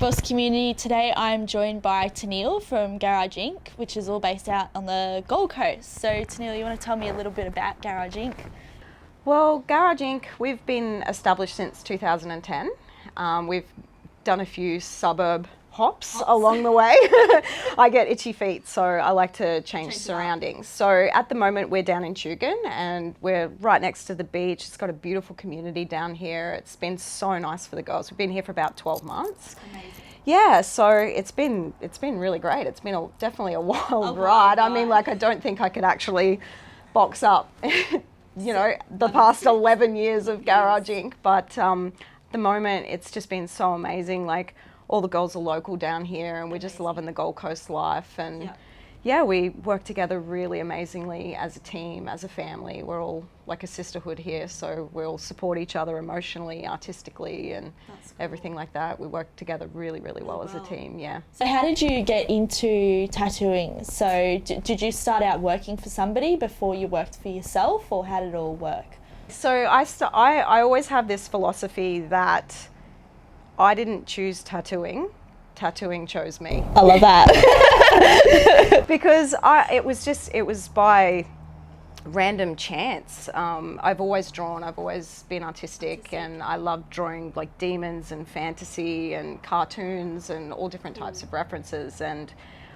Force community. Today I'm joined by Teneile from Garage Inc., which is all based out on the Gold Coast. So Teneile, you want to tell me a little bit about Garage Inc.? Well, Garage Inc., we've been established since 2010. We've done a few suburb hops along the way. I get itchy feet, so I like to change surroundings. So at the moment we're down in Tugun and we're right next to the beach. It's got a beautiful community down here. It's been so nice for the girls. We've been here for about 12 months. Amazing. Yeah, so it's been really great. It's been definitely a wild ride. I mean, like, I don't think I could actually box up you know, the past 11 years of Garage Inc. But at the moment, it's just been so amazing. Like, all the girls are local down here and we're just loving the Gold Coast life. And yeah, we work together really amazingly as a team, as a family. We're all like a sisterhood here, so we'll support each other emotionally, artistically, and everything like that. We work together really, really well as a team, yeah. So how did you get into tattooing? So did you start out working for somebody before you worked for yourself, or how did it all work? So I always have this philosophy that I didn't choose tattooing. Tattooing chose me. I love that. Because it was by random chance. I've always drawn, I've always been artistic, and I love drawing like demons and fantasy and cartoons and all different types of references. And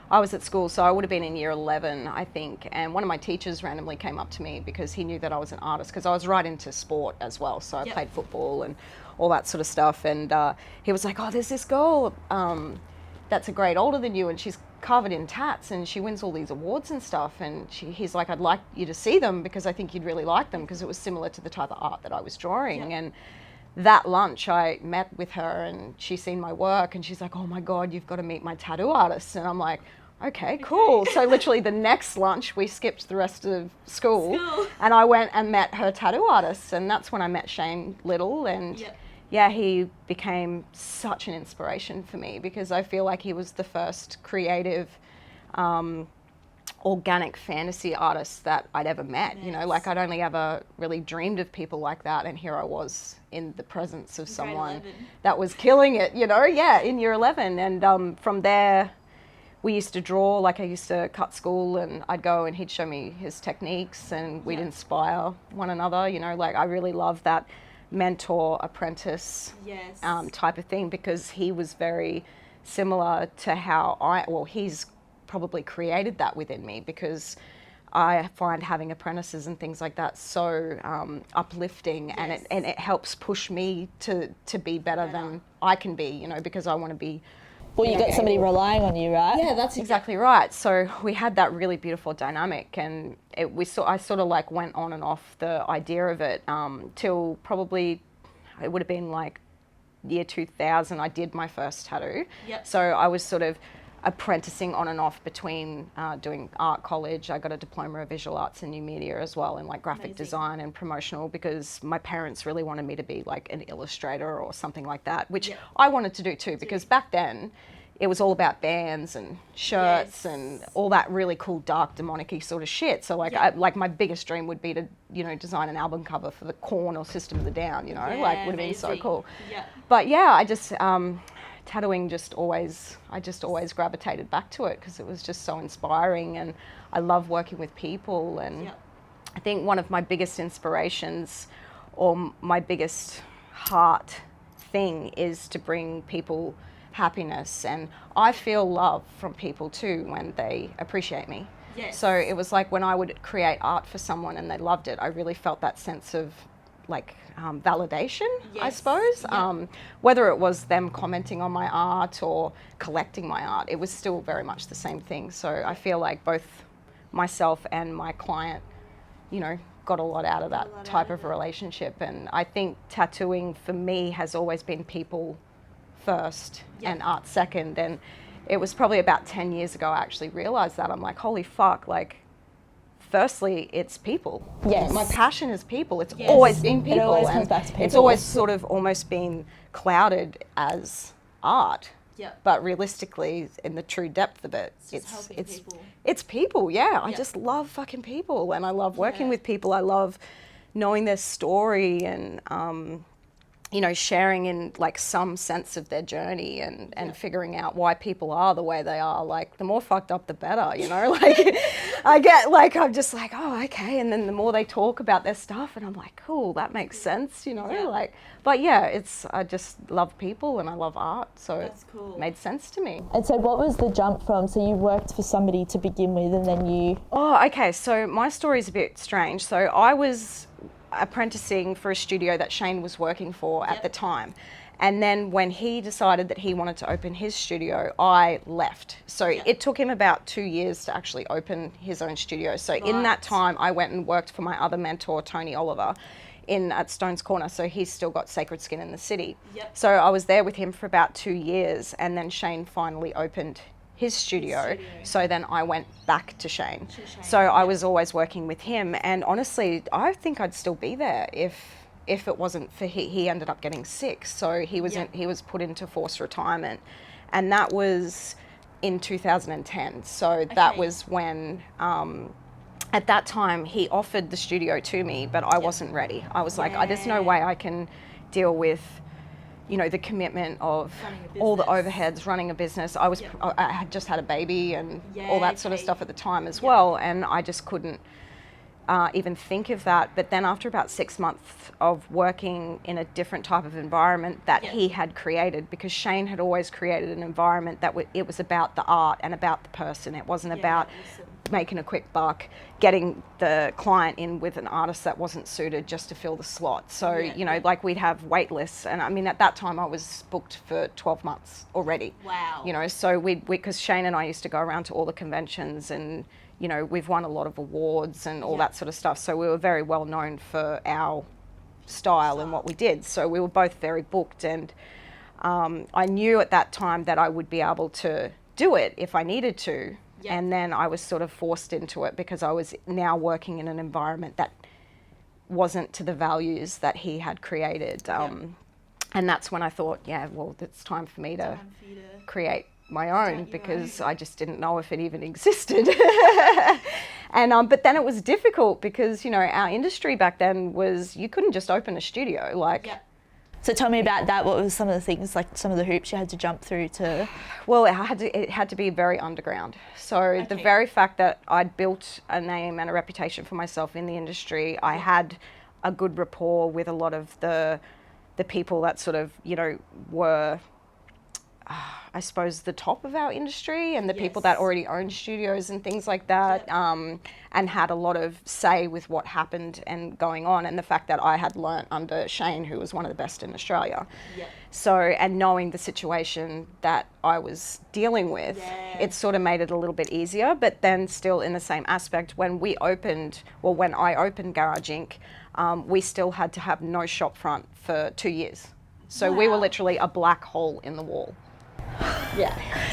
I was at school, so I would have been in year 11, I think, and one of my teachers randomly came up to me because he knew that I was an artist, because I was right into sport as well. So I played football and all that sort of stuff, and he was like, oh, there's this girl that's a grade older than you, and she's covered in tats, and she wins all these awards and stuff, and he's like, I'd like you to see them because I think you'd really like them, because it was similar to the type of art that I was drawing. And that lunch I met with her and she's seen my work and she's like, oh my God, you've got to meet my tattoo artist. And I'm like, okay, cool. So literally the next lunch we skipped the rest of school and I went and met her tattoo artist, and that's when I met Shane Little. And yeah, he became such an inspiration for me, because I feel like he was the first creative organic fantasy artist that I'd ever met. You know, like, I'd only ever really dreamed of people like that, and here I was in the presence of someone that was killing it, you know, in year 11. And from there we used to draw. Like, I used to cut school and I'd go and he'd show me his techniques and we'd inspire one another, you know. Like, I really love that mentor apprentice type of thing, because he was very similar to how he's probably created that within me, because I find having apprentices and things like that so uplifting, and it helps push me to be better than I can be, you know, because I want to be. Well, you got somebody relying on you, right? Yeah, that's exactly right. So we had that really beautiful dynamic, and I sort of like went on and off the idea of it till probably, it would have been like year 2000, I did my first tattoo. So I was sort of apprenticing on and off between doing art college. I got a diploma of visual arts and new media as well, in like graphic design and promotional, because my parents really wanted me to be like an illustrator or something like that, which I wanted to do too, because back then it was all about bands and shirts and all that really cool dark demonic-y sort of shit. So like like my biggest dream would be to, you know, design an album cover for the Korn or System of the Down, you know, like, would have been so cool. But yeah, I just tattooing I just always gravitated back to it, because it was just so inspiring, and I love working with people. And I think one of my biggest inspirations, or my biggest heart thing, is to bring people happiness, and I feel love from people too when they appreciate me. So it was like, when I would create art for someone and they loved it, I really felt that sense of like validation, I suppose. Whether it was them commenting on my art or collecting my art, it was still very much the same thing. So I feel like both myself and my client, you know, got a lot out of that type of relationship. And I think tattooing for me has always been people first and art second. And it was probably about 10 years ago I actually realized that. I'm like, holy fuck, like, firstly, it's people. My passion is people. It's always been people. It always comes back to people. It's always sort of almost been clouded as art. But realistically, in the true depth of it, it's people. I just love fucking people, and I love working with people. I love knowing their story, and sharing in like some sense of their journey and figuring out why people are the way they are. Like the more fucked up, the better, like I'm just like, oh, okay. And then the more they talk about their stuff and I'm like, cool, that makes sense, but yeah, I just love people and I love art. So That's cool. It made sense to me. And so what was the jump from, so you worked for somebody to begin with and then you... Oh, okay. So my story is a bit strange. So I was apprenticing for a studio that Shane was working for at the time. And then when he decided that he wanted to open his studio, I left. So it took him about 2 years to actually open his own studio. So in that time, I went and worked for my other mentor, Tony Oliver, at Stone's Corner. So he's still got Sacred Skin in the city. So I was there with him for about 2 years. And then Shane finally opened his studio. So then I went back to Shane. So I was always working with him, and honestly, I think I'd still be there if it wasn't for he ended up getting sick. So he was put into forced retirement, and that was in 2010. So that was when at that time he offered the studio to me, but I wasn't ready. I was like, there's no way I can deal with the commitment of all the overheads, running a business. I had just had a baby and all that sort of stuff at the time as well. And I just couldn't even think of that. But then after about 6 months of working in a different type of environment that he had created, because Shane had always created an environment that it was about the art and about the person. It wasn't about making a quick buck, getting the client in with an artist that wasn't suited just to fill the slot. So, like we'd have wait lists. And I mean, at that time I was booked for 12 months already. Wow. So because Shane and I used to go around to all the conventions and, we've won a lot of awards and all that sort of stuff. So we were very well known for our style and what we did. So we were both very booked, and I knew at that time that I would be able to do it if I needed to. And then I was sort of forced into it because I was now working in an environment that wasn't to the values that he had created. And that's when I thought, it's time for me to create my own, because I just didn't know if it even existed. And but then it was difficult because, our industry back then was, you couldn't just open a studio. So tell me about that. What was some of the things, like some of the hoops you had to jump through to? Well, it had to be very underground. So the very fact that I'd built a name and a reputation for myself in the industry, I had a good rapport with a lot of the people that sort of, were, I suppose, the top of our industry, and the people that already owned studios and things like that, and had a lot of say with what happened and going on, and the fact that I had learnt under Shane, who was one of the best in Australia. So, and knowing the situation that I was dealing with, it sort of made it a little bit easier. But then still in the same aspect, when I opened Garage Inc., we still had to have no shop front for 2 years. So we were literally a black hole in the wall.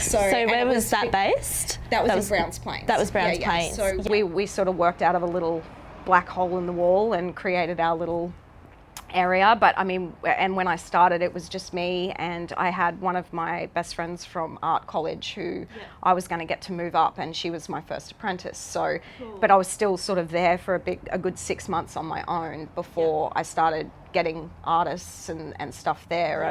So where was that based? That was in Browns Plains. That was Browns Plains. So we sort of worked out of a little black hole in the wall and created our little area. But I mean, and when I started, it was just me, and I had one of my best friends from art college who I was going to get to move up, and she was my first apprentice. So, but I was still sort of there for a good 6 months on my own before I started getting artists and stuff there.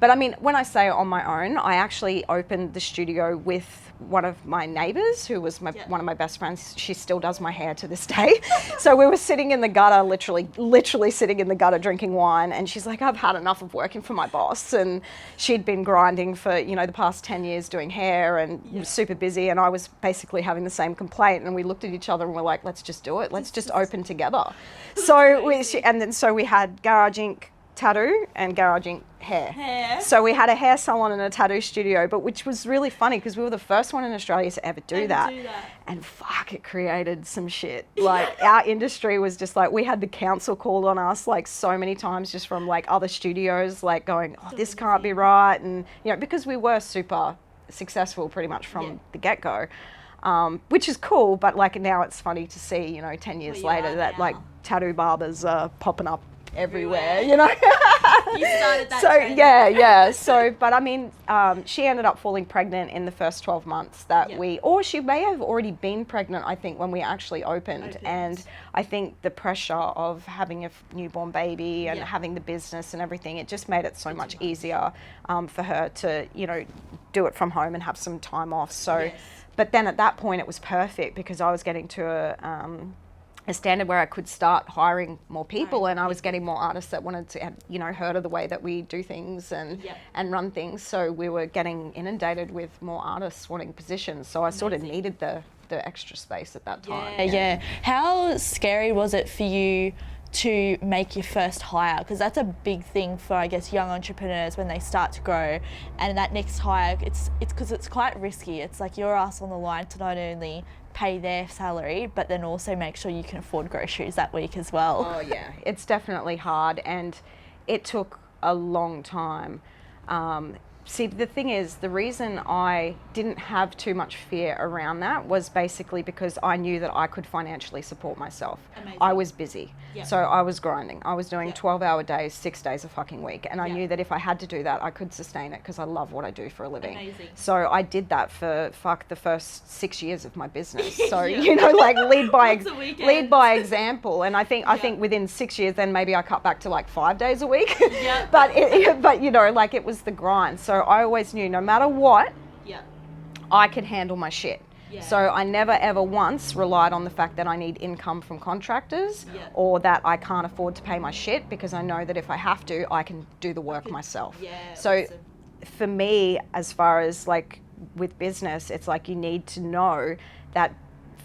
But I mean, when I say on my own, I actually opened the studio with one of my neighbours who was one of my best friends. She still does my hair to this day. So we were sitting in the gutter, literally sitting in the gutter drinking wine, and she's like, I've had enough of working for my boss. And she'd been grinding for the past 10 years doing hair and was super busy, and I was basically having the same complaint. And we looked at each other and we're like, let's just do it, let's just open together. So we had Garage Inc. tattoo and Garage Inc. hair. So we had a hair salon and a tattoo studio, but which was really funny because we were the first one in Australia to ever do that. And fuck, it created some shit. Like our industry was just like, we had the council called on us like so many times just from like other studios, like going, oh, this can't be right. And because we were super successful pretty much from the get-go. Which is cool, but like now it's funny to see, 10 years later that like tattoo barbers are popping up everywhere, You started that So trend. yeah. So, but I mean, she ended up falling pregnant in the first 12 months that Yep. or she may have already been pregnant, I think, when we actually opened. And I think the pressure of having a newborn baby and Yep. having the business and everything, it just made it so much much. easier for her to, do it from home and have some time off. So, Yes. but then at that point it was perfect because I was getting to a standard where I could start hiring more people, and I was getting more artists that wanted to, heard of the way that we do things and Yep. and run things. So we were getting inundated with more artists wanting positions. So I sort of needed the extra space at that time. Yeah. How scary was it for you to make your first hire? Because that's a big thing for, I guess, young entrepreneurs when they start to grow. And that next hire, it's because it's quite risky. It's like your ass on the line to not only pay their salary, but then also make sure you can afford groceries that week as well. Oh yeah, it's definitely hard, and it took a long time. See, the thing is, the reason I didn't have too much fear around that was basically because I knew that I could financially support myself. Amazing. I was busy. Yep. So I was grinding. I was doing Yep. 12-hour days, 6 days a fucking week. And I Yep. knew that if I had to do that, I could sustain it because I love what I do for a living. Amazing. So I did that for the first 6 years of my business. So, Yeah. like lead Lots of weekends. by example. And I think within 6 years, then maybe I cut back to like 5 days a week. Yep. but it was the grind. So I always knew no matter what, Yeah. I could handle my shit. Yeah. So I never ever once relied on the fact that I need income from contractors Yeah. or that I can't afford to pay my shit, because I know that if I have to, I can do the work myself. Yeah. So awesome. for me, as far as like with business, it's like you need to know that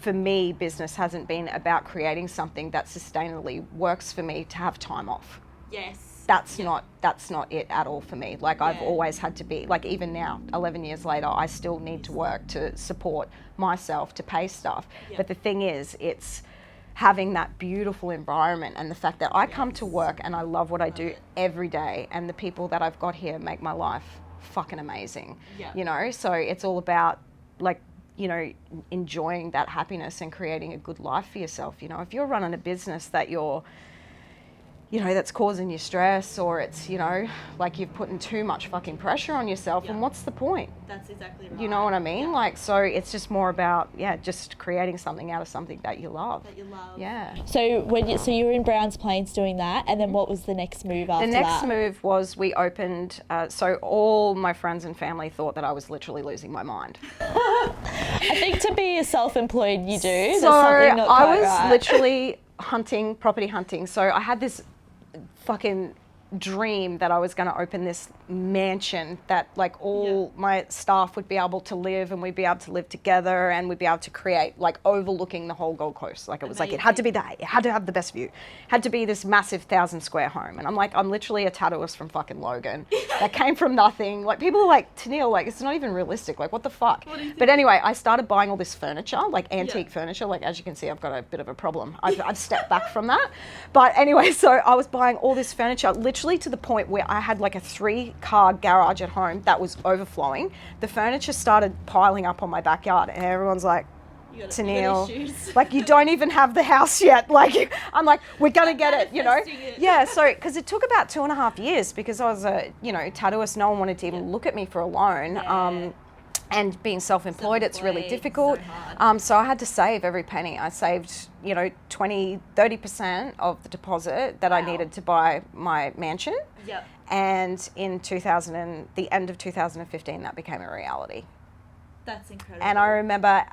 for me, business hasn't been about creating something that sustainably works for me to have time off. Yes. That's not it at all for me. Like I've Yeah. always had to be, like even now, 11 years later, I still need to work to support myself, to pay stuff. Yeah. But the thing is, it's having that beautiful environment and the fact that I come to work and I love what I do every day, and the people that I've got here make my life fucking amazing. Yeah. So it's all about like, enjoying that happiness and creating a good life for yourself. If you're running a business that you're that's causing you stress, or it's, like you've put in too much fucking pressure on yourself, and what's the point? That's exactly right. You know what I mean? Yeah. Like, so it's just more about, just creating something out of something that you love. That you love. Yeah. So you were in Browns Plains doing that, and then what was the next move after The that? next move was we opened, so all my friends and family thought that I was literally losing my mind. I think to be a self-employed, you do. There's So something not I quite was right. literally property hunting. So I had this fucking dream that I was going to open this mansion that like all my staff would be able to live, and we'd be able to live together, and we'd be able to create like overlooking the whole Gold Coast. Like it was like, it had to be that, it had to have the best view, it had to be this massive 1,000 square home. And I'm literally a tattooist from fucking Logan that came from nothing. Like people are like, Teneile, like it's not even realistic. Like what the fuck? But anyway, I started buying all this furniture, like antique furniture. Like as you can see, I've got a bit of a problem. I've stepped back from that. But anyway, so I was buying all this furniture, literally to the point where I had like a 3-car garage at home that was overflowing. The furniture started piling up on my backyard, and everyone's like, Teneile, like you don't even have the house yet. Like I'm like, we're gonna get it, Yeah, so because it took about 2.5 years, because I was a tattooist. No one wanted to even look at me for a loan. And being self-employed, it's really difficult. So I had to save every penny. I saved, 20-30% of the deposit that I needed to buy my mansion. Yep. And in the end of 2015, that became a reality. That's incredible. And I remember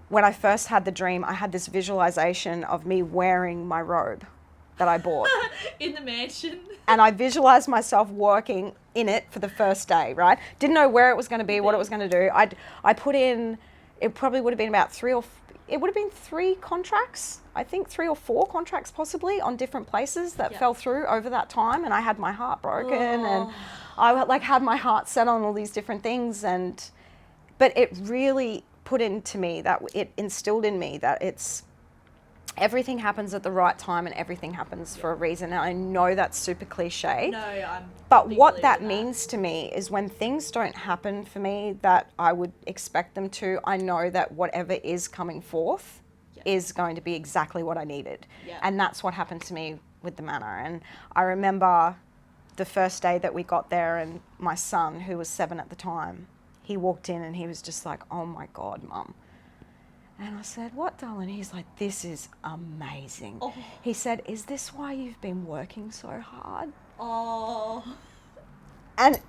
when I first had the dream, I had this visualization of me wearing my robe that I bought. In the mansion. And I visualized myself working in it for the first day, right? Didn't know where it was going to be, what it was going to do. I put in, it probably would have been about 3 contracts, I think 3 or 4 contracts possibly on different places that fell through over that time. And I had my heart broken, and I like had my heart set on all these different things. But it really put into me that it instilled in me that it's, everything happens at the right time, and everything happens for a reason. And I know that's super cliche. But what that means to me is when things don't happen for me that I would expect them to, I know that whatever is coming forth is going to be exactly what I needed. And that's what happened to me with the manor. And I remember the first day that we got there, and my son, who was 7 at the time, he walked in and he was just like, "Oh my God, Mum." And I said, "What, darling?" He's like, "This is amazing." Oh. He said, "Is this why you've been working so hard?" Oh. And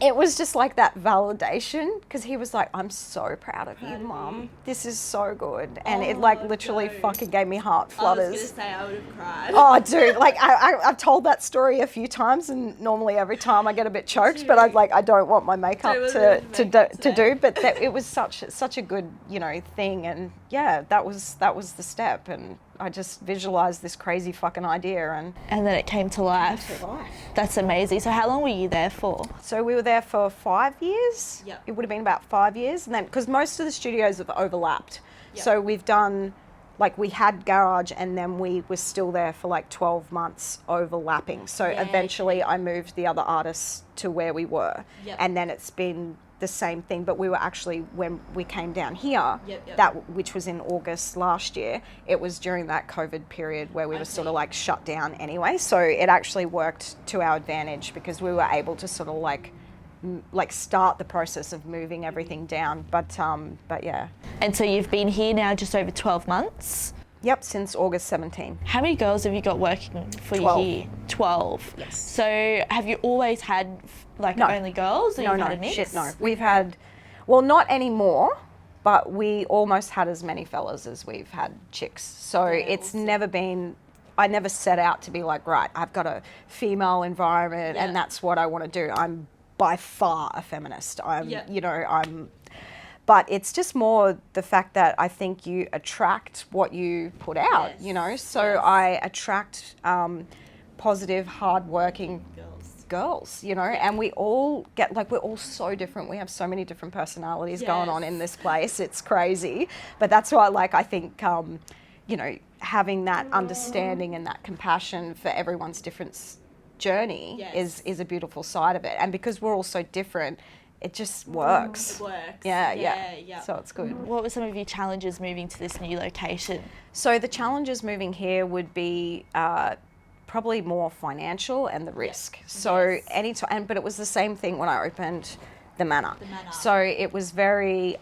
it was just like that validation, because he was like, "I'm so proud of you, Mum. This is so good." And it like literally fucking gave me heart flutters. I was going to say I would have cried. Oh, dude, like I've told that story a few times, and normally every time I get a bit choked, but I don't want my makeup to do. But it was such a good, you know, thing, and yeah, that was the step, and I just visualized this crazy fucking idea, and then it came to life. That's amazing. So how long were you there for? So we were there for 5 years. Yep. It would have been about 5 years, and then because most of the studios have overlapped, Yep. so we've done. Like we had garage, and then we were still there for like 12 months overlapping. So Yeah, eventually I moved the other artists to where we were. Yep. And then it's been the same thing, but we were actually, when we came down here, Yep. that which was in August last year, it was during that COVID period where we were sort of like shut down anyway. So it actually worked to our advantage, because we were able to sort of like start the process of moving everything down. But yeah. And so you've been here now just over 12 months? Yep, since August 17. How many girls have you got working for 12. you here? 12. Yes. So have you always had like only girls? Or No, you've no, had a mix? shit, no. We've had, well, not anymore, but we almost had as many fellas as we've had chicks. So it's awesome. never been, I never set out to be like, right, I've got a female environment and that's what I want to do. I'm by far a feminist. But it's just more the fact that I think you attract what you put out, Yes. you know? So Yes. I attract positive, hardworking girls, you know, and we all get, like, we're all so different. We have so many different personalities going on in this place. It's crazy. But that's why, like, I think, you know, having that understanding and that compassion for everyone's different journey is a beautiful side of it. And because we're all so different, it just works. It works. Yeah. So it's good. What were some of your challenges moving to this new location? So the challenges moving here would be probably more financial and the risk. So anytime, but it was the same thing when I opened the manor. So it was very,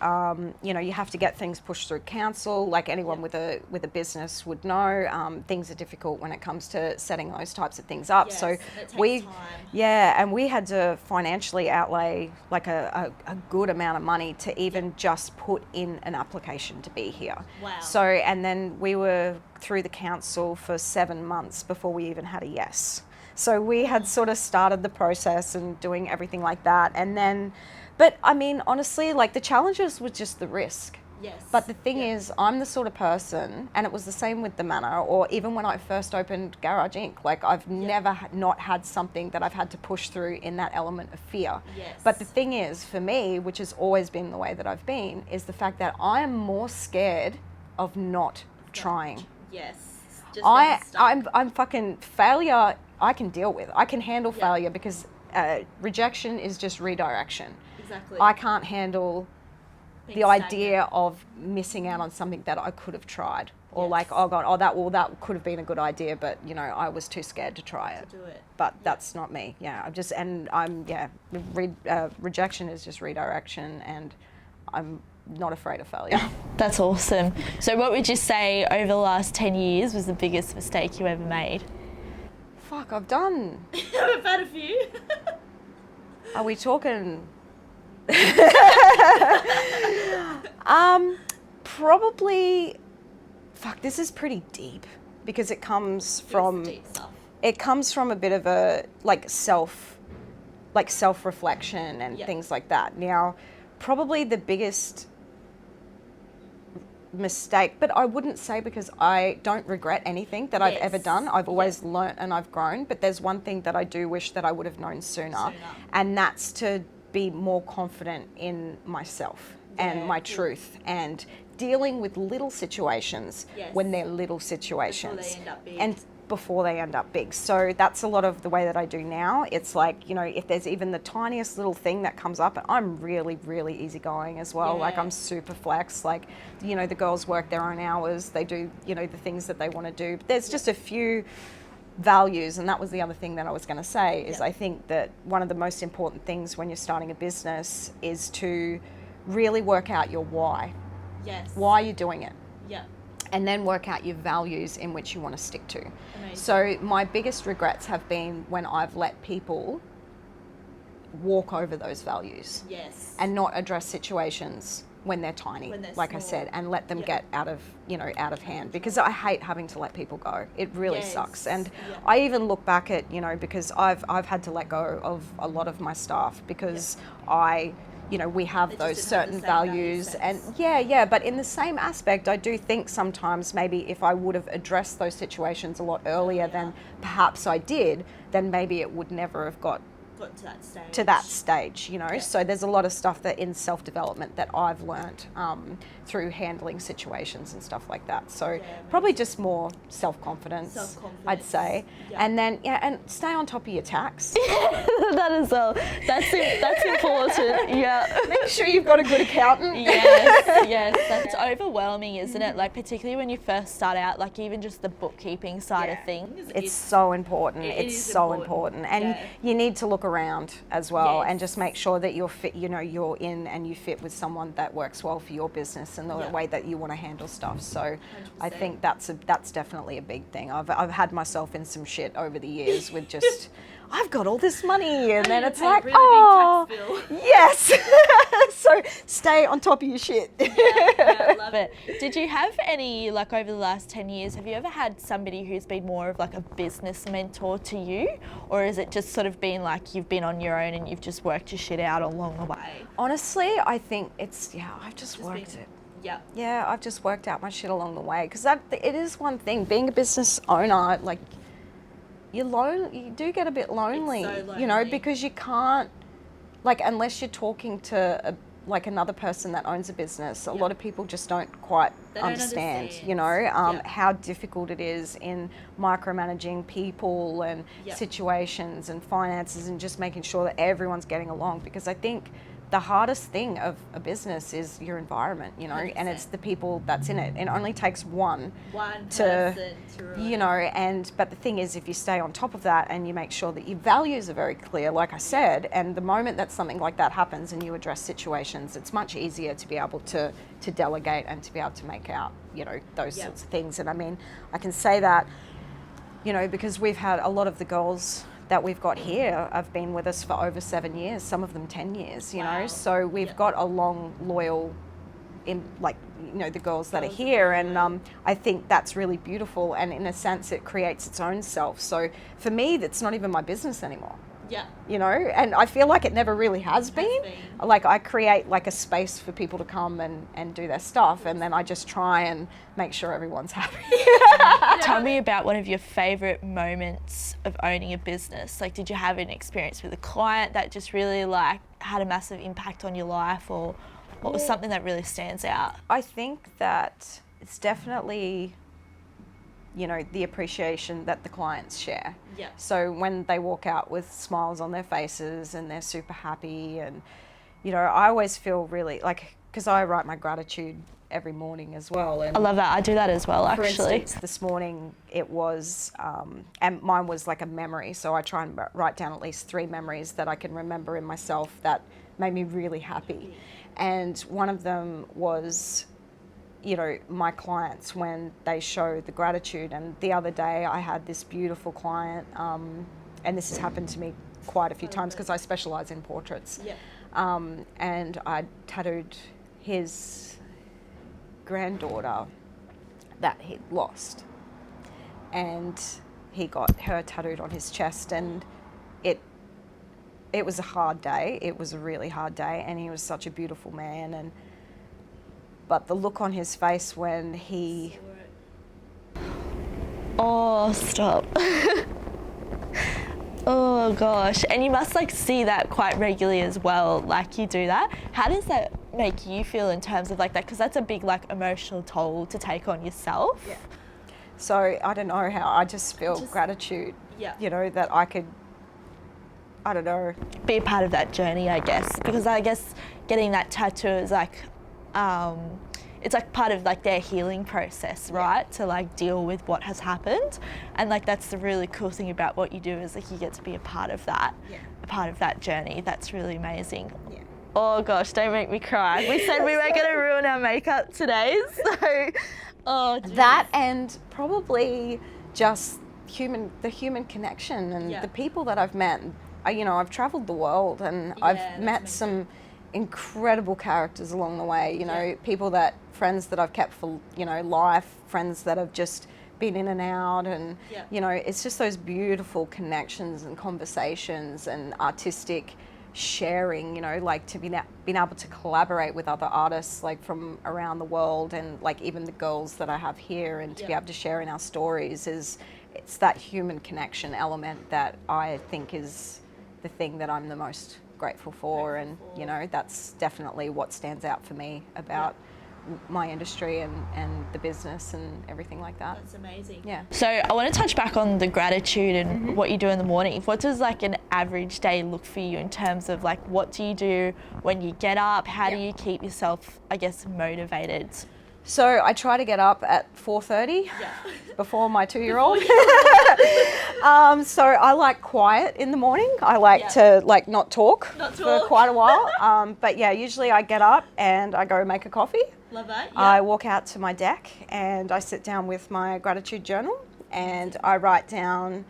you know, you have to get things pushed through council. Like anyone with a business would know, things are difficult when it comes to setting those types of things up. Yes, so that takes time. and we had to financially outlay like a good amount of money to even just put in an application to be here. Wow. So, and then we were through the council for 7 months before we even had a yes. So we had sort of started the process and doing everything like that. And then, but I mean, honestly, like the challenges were just the risk. Yes. But the thing is, I'm the sort of person, and it was the same with the manor, or even when I first opened Garage Inc., like I've never not had something that I've had to push through in that element of fear. Yes. But the thing is, for me, which has always been the way that I've been, is the fact that I am more scared of not trying. Yes. Just I'm fucking failure. I can deal with. I can handle failure because rejection is just redirection. Exactly. I can't handle Being the stagnant. idea of missing out on something that I could have tried, or Yes. like, oh god, that could have been a good idea, but you know, I was too scared to try it. Do it. But that's not me. Yeah, rejection is just redirection, and I'm not afraid of failure. That's awesome. So what would you say over the last 10 years was the biggest mistake you ever made? Fuck, I've done. I've had a few. Are we talking? Probably. Fuck, this is pretty deep because it comes from. Deep stuff. It comes from a bit of a self-reflection and things like that. Now, probably the biggest mistake, but I wouldn't say, because I don't regret anything that I've ever done. I've always learnt and I've grown, but there's one thing that I do wish that I would have known sooner. And that's to be more confident in myself and my truth, and dealing with little situations when they're little situations. Before they end up big. And before they end up big. So that's a lot of the way that I do now. It's like, you know, if there's even the tiniest little thing that comes up, and I'm really, really easygoing as well. Like I'm super flex. Like, you know, the girls work their own hours. They do, you know, the things that they want to do. But there's just a few values, and that was the other thing that I was going to say is I think that one of the most important things when you're starting a business is to really work out your why. Yes. Why you're doing it. Yeah. And then work out your values in which you want to stick to. Amazing. So my biggest regrets have been when I've let people walk over those values. Yes. And not address situations when they're tiny, When they're like small. I said, and let them get out of hand, because I hate having to let people go. It really sucks. And I even look back at, you know, because I've had to let go of a lot of my staff because we have those certain values and but in the same aspect, I do think sometimes maybe if I would have addressed those situations a lot earlier than perhaps I did, then maybe it would never have got to that stage, you know. So there's a lot of stuff that in self-development that I've learned through handling situations and stuff like that. So probably just more self-confidence, I'd say. And then and stay on top of your tax. That is that's important. Yeah. Make sure you've got a good accountant. Yes, that's overwhelming, isn't it? Like particularly when you first start out, like even just the bookkeeping side of things. It's so important. It's so important. And you need to look around as well and just make sure that you're fit, you know, you're in and you fit with someone that works well for your business and the way that you want to handle stuff. So 100%. I think that's definitely a big thing. I've had myself in some shit over the years with just I've got all this money, and then it's like, oh, yes. So stay on top of your shit. I love it. Did you have any, like over the last 10 years, have you ever had somebody who's been more of like a business mentor to you? Or is it just sort of been like you've been on your own and you've just worked your shit out along the way? Honestly, I think it's, I've just worked it. Yeah, I've just worked out my shit along the way. Because it is one thing, being a business owner, like, you do get a bit lonely, It's so lonely. you know, because you can't, like, unless you're talking to another person that owns a business, a lot of people just don't quite understand, you know, how difficult it is in micromanaging people and situations and finances and just making sure that everyone's getting along. Because I think the hardest thing of a business is your environment, you know, 100%. And it's the people that's in it. It only takes one person to you know, but the thing is, if you stay on top of that and you make sure that your values are very clear, like I said, and the moment that something like that happens and you address situations, it's much easier to be able to delegate and to be able to make out, you know, those sorts of things. And I mean, I can say that, you know, because we've had a lot of the girls that we've got here have been with us for over 7 years, some of them 10 years, you know, so we've got a long, loyal, like, you know, the girls that are here, and I think that's really beautiful, and in a sense it creates its own self. So for me, that's not even my business anymore. You know, and I feel like it never really has been. Like I create like a space for people to come and do their stuff, and then I just try and make sure everyone's happy. Tell me about one of your favorite moments of owning a business. Like, did you have an experience with a client that just really like had a massive impact on your life, or what was something that really stands out? I think that it's definitely, you know, the appreciation that the clients share. So when they walk out with smiles on their faces and they're super happy, and, you know, I always feel really like, because I write my gratitude every morning as well. And I love that. I do that as well, actually. For instance, this morning it was, and mine was like a memory. So I try and write down at least 3 memories that I can remember in myself that made me really happy. And one of them was, you know, my clients when they show the gratitude. And the other day I had this beautiful client, and this has happened to me quite a few times because I specialize in portraits. And I tattooed his granddaughter that he'd lost, and he got her tattooed on his chest, and it was a hard day. It was a really hard day, and he was such a beautiful man, but the look on his face when he... Oh, stop. Oh gosh. And you must like see that quite regularly as well, like you do that. How does that make you feel in terms of like that? Because that's a big like emotional toll to take on yourself. So I don't know how, I just feel gratitude, you know, that I could, I don't know. Be a part of that journey, I guess, because I guess getting that tattoo is like, it's like part of like their healing process, right? To like deal with what has happened. And like that's the really cool thing about what you do is like you get to be a part of that, a part of that journey. That's really amazing. Yeah. Oh gosh, don't make me cry. We said we were gonna ruin our makeup today, so, oh geez. That and probably just the human connection and the people that I've met. You know, I've traveled the world and I've met some incredible characters along the way, you know, friends that I've kept for, you know, life, friends that have just been in and out, and, you know, it's just those beautiful connections and conversations and artistic sharing, you know, like to being able to collaborate with other artists like from around the world, and like even the girls that I have here, and to be able to share in our stories, it's that human connection element that I think is the thing that I'm the most grateful for. And you know, that's definitely what stands out for me about my industry and the business and everything like that. That's amazing. Yeah. So I want to touch back on the gratitude and what you do in the morning. What does like an average day look for you in terms of like what do you do when you get up? How do you keep yourself, I guess, motivated? So I try to get up at 4:30 before my 2-year-old. So I like quiet in the morning. I like to like not talk for quite a while. But yeah, usually I get up and I go make a coffee. Love that. I walk out to my deck and I sit down with my gratitude journal and I write down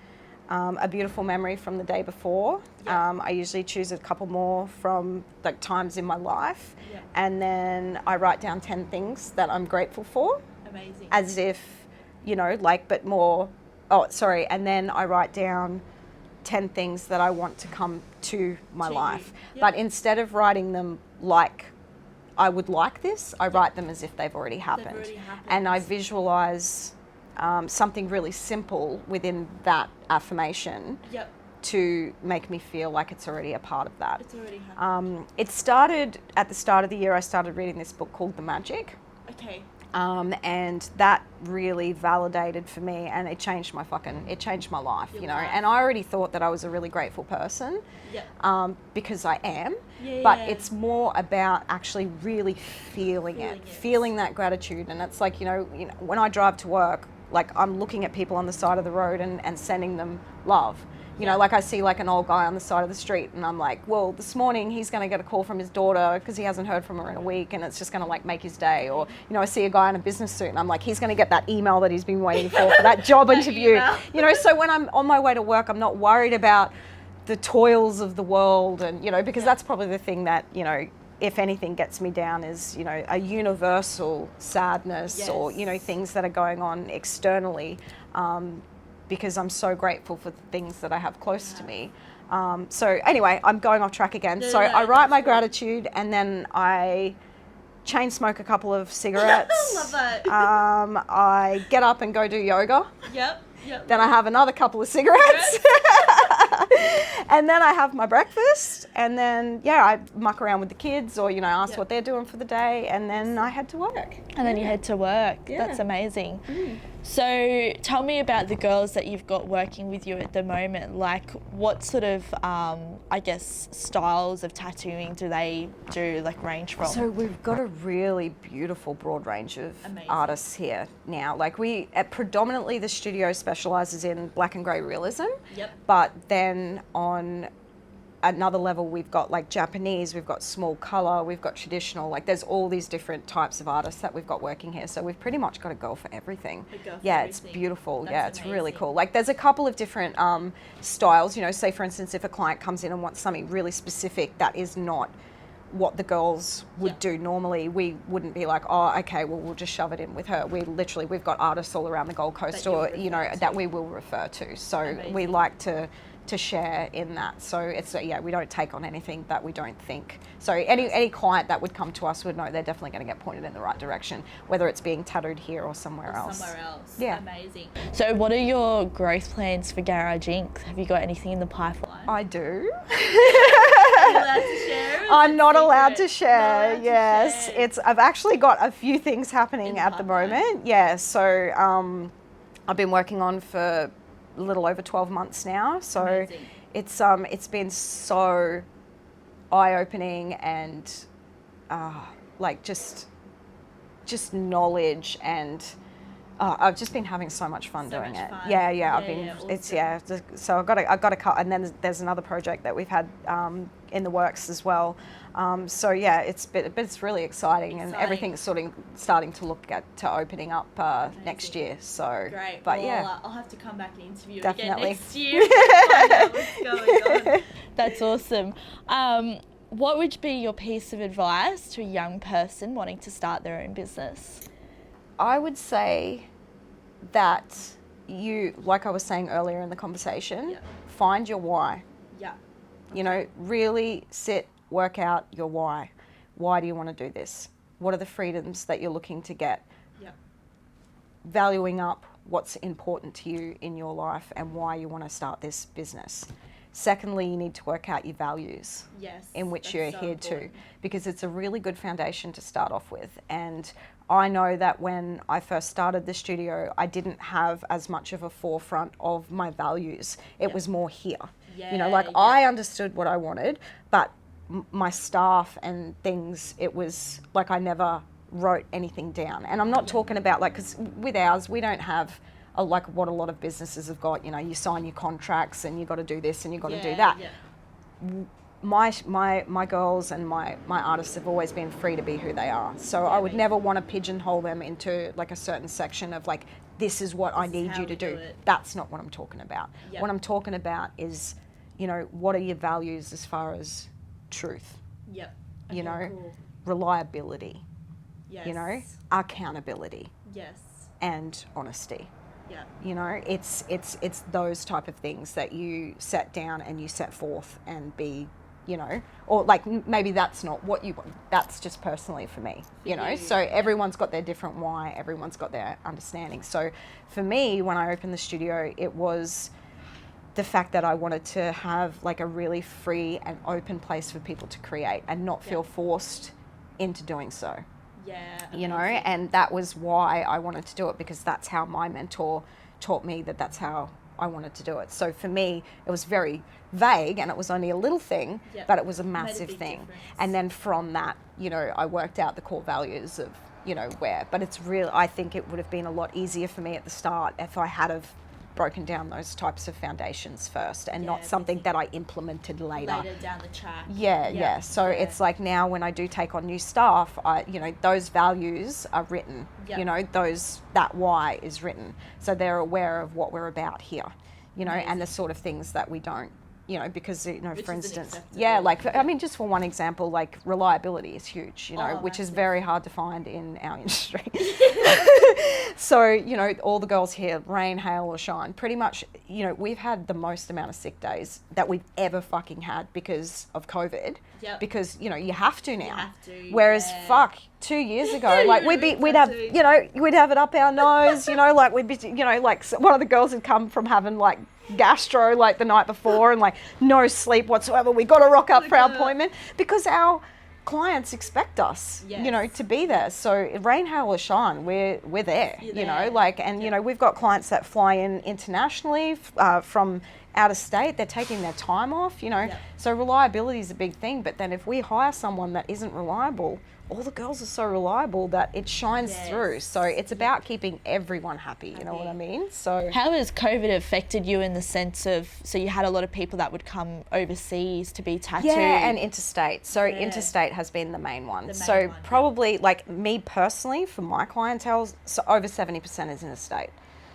a beautiful memory from the day before. I usually choose a couple more from like times in my life, and then I write down 10 things that I'm grateful for. Amazing. As if, you know, like, but more, and then I write down 10 things that I want to come to my life. But instead of writing them like I would like this, I write them as if they've already happened. And I visualize something really simple within that affirmation to make me feel like it's already a part of that. It's already happened. It started at the start of the year. I started reading this book called The Magic. Okay. And that really validated for me, and it changed my life, you know. And I already thought that I was a really grateful person, because I am. But it's more about actually really feeling that gratitude. And it's like, you know, when I drive to work, like I'm looking at people on the side of the road and sending them love. You know, like I see like an old guy on the side of the street and I'm like, well, this morning he's going to get a call from his daughter because he hasn't heard from her in a week, and it's just going to like make his day. Or, you know, I see a guy in a business suit and I'm like, he's going to get that email that he's been waiting for that job interview. You know, so when I'm on my way to work, I'm not worried about the toils of the world, and, you know, because that's probably the thing that, you know, if anything gets me down is, you know, a universal sadness or, you know, things that are going on externally. Because I'm so grateful for the things that I have close to me. So anyway, I'm going off track again. So I write my gratitude and then I chain smoke a couple of cigarettes. Love that. I get up and go do yoga. Yep. Then I have another couple of cigarettes. And then I have my breakfast, and then I muck around with the kids, or, you know, ask what they're doing for the day, and then I head to work. And then you head to work. That's amazing. So tell me about the girls that you've got working with you at the moment. Like, what sort of, I guess, styles of tattooing do they do, like, range from? So we've got a really beautiful broad range of artists here now. Like, predominantly the studio specialises in black and grey realism. But then on another level, we've got like Japanese, we've got small colour, we've got traditional, like there's all these different types of artists that we've got working here. So we've pretty much got a girl for everything. It's beautiful. It's amazing. Really cool. Like there's a couple of different styles, you know, say for instance, if a client comes in and wants something really specific that is not what the girls would do normally, we wouldn't be like, oh, okay, well, we'll just shove it in with her. We've got artists all around the Gold Coast, or, you know, that we will refer to. So we like to share in that. So it's, we don't take on anything that we don't think. So any client that would come to us would know they're definitely going to get pointed in the right direction, whether it's being tattooed here or somewhere else. Yeah. Amazing. So what are your growth plans for Garage Inc? Have you got anything in the pipeline? I do. Are you allowed to share? I'm not allowed to share. Yes. I've actually got a few things happening at the moment. Yeah. So I've been working on for a little over 12 months now. So Amazing. it's been so eye-opening and like just knowledge, and I've just been having so much fun doing it. Fun. Yeah. I've been. Awesome. It's So I got to cut, and then there's another project that we've had in the works as well. So yeah, it's really exciting, and everything's starting to look to opening up next year. So great. But well, yeah, I'll have to come back and interview definitely. again next year. Find out what's going on. That's awesome. What would be your piece of advice to a young person wanting to start their own business? I would say that you, like I was saying earlier in the conversation, find your why. Yeah. You know, really work out your why. Why do you want to do this? What are the freedoms that you're looking to get? Yeah. Valuing up what's important to you in your life and why you want to start this business. Secondly, you need to work out your values in which you're adhered to, because it's a really good foundation to start off with. And I know that when I first started the studio, I didn't have as much of a forefront of my values. It was more here. You know, like I understood what I wanted, but my staff and things, it was like I never wrote anything down. And I'm not talking about like, because with ours, we don't have like what a lot of businesses have got, you know, you sign your contracts and you got to do this and you got to do that. My girls and my artists have always been free to be who they are. So I would never want to pigeonhole them into like a certain section of like, this is what I need you to do. That's not what I'm talking about. What I'm talking about is, you know, what are your values as far as truth? You know, reliability. You know, accountability. And honesty. You know, it's those type of things that you set down and you set forth and be, you know, or like maybe that's not what you want. That's just personally for me, you know. So everyone's got their different why, everyone's got their understanding. So for me, when I opened the studio, it was the fact that I wanted to have like a really free and open place for people to create and not feel forced into doing so. You know, and that was why I wanted to do it, because that's how my mentor taught me that's how I wanted to do it. So for me, it was very vague and it was only a little thing, but it was a massive thing. Difference. And then from that, you know, I worked out the core values of, you know, where, but it's real. I think it would have been a lot easier for me at the start if I had have broken down those types of foundations first and not something that I implemented later down the track. So it's like now when I do take on new staff, you know, those values are written, you know, that why is written. So they're aware of what we're about here, you know, and the sort of things that we don't, you know, because, you know, for instance, like, I mean, just for one example, like reliability is huge, you know, which is very hard to find in our industry. So, you know, all the girls here, rain, hail or shine, pretty much, you know, we've had the most amount of sick days that we've ever fucking had because of COVID. Because, you know, you have to now. Whereas, 2 years ago, like we'd have, you know, we'd have it up our nose, you know, like we'd be, you know, like one of the girls had come from having like gastro like the night before and like no sleep whatsoever. We got to rock up for our appointment because our clients expect us, you know, to be there. So rain, hail or shine, we're there, you know, like, and you know, we've got clients that fly in internationally from out of state. They're taking their time off, you know. So reliability is a big thing. But then if we hire someone that isn't reliable, all the girls are so reliable that it shines through. So it's about keeping everyone happy, you know what I mean? So how has COVID affected you in the sense of, so you had a lot of people that would come overseas to be tattooed? Yeah, and interstate. So interstate has been the main one. Probably like me personally, for my clientele, so over 70% is interstate.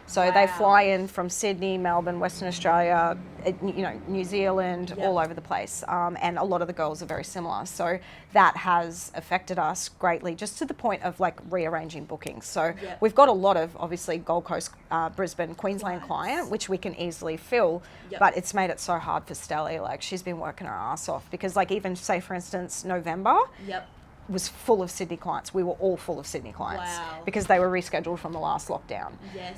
So they fly in from Sydney, Melbourne, Western Australia, you know, New Zealand, all over the place. And a lot of the girls are very similar. So that has affected us greatly, just to the point of like rearranging bookings. So we've got a lot of, obviously, Gold Coast, Brisbane, Queensland client, which we can easily fill. But it's made it so hard for Stelly. Like, she's been working her ass off because, like, even say, for instance, November, was full of Sydney clients. We were all full of Sydney clients because they were rescheduled from the last lockdown.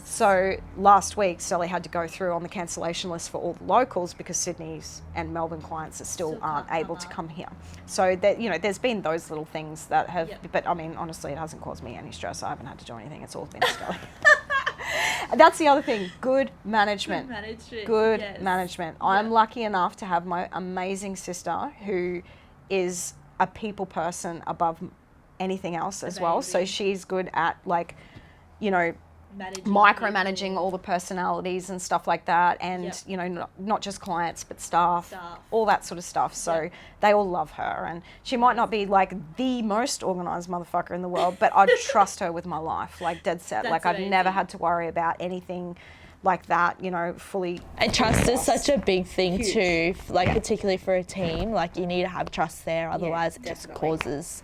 So last week, Sally had to go through on the cancellation list for all the locals because Sydney's and Melbourne clients are still aren't able to come here. So that, you know, there's been those little things that have, but I mean, honestly, it hasn't caused me any stress. I haven't had to do anything. It's all been Sally. That's the other thing. Good management. Good management. Good yes. management. I'm lucky enough to have my amazing sister who is a people person above anything else as well. So she's good at, like, you know, micromanaging all the personalities and stuff like that, and you know, not just clients but staff, all that sort of stuff. So they all love her, and she might not be like the most organized motherfucker in the world, but I'd trust her with my life, like dead set. That's like amazing. I've never had to worry about anything like that, you know, fully. And trust is such a big thing too, like particularly for a team. Like you need to have trust there, otherwise it just causes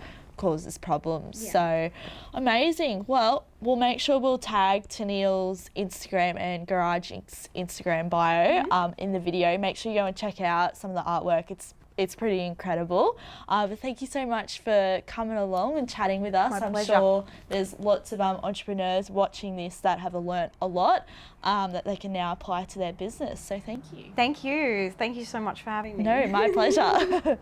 problems. So amazing. Well, we'll make sure we'll tag Teneile's Instagram and Garage's Instagram bio in the video. Make sure you go and check out some of the artwork. It's pretty incredible. But thank you so much for coming along and chatting with us. My I'm pleasure. sure there's lots of entrepreneurs watching this that have learnt a lot that they can now apply to their business. So thank you. Thank you so much for having me. No, my pleasure.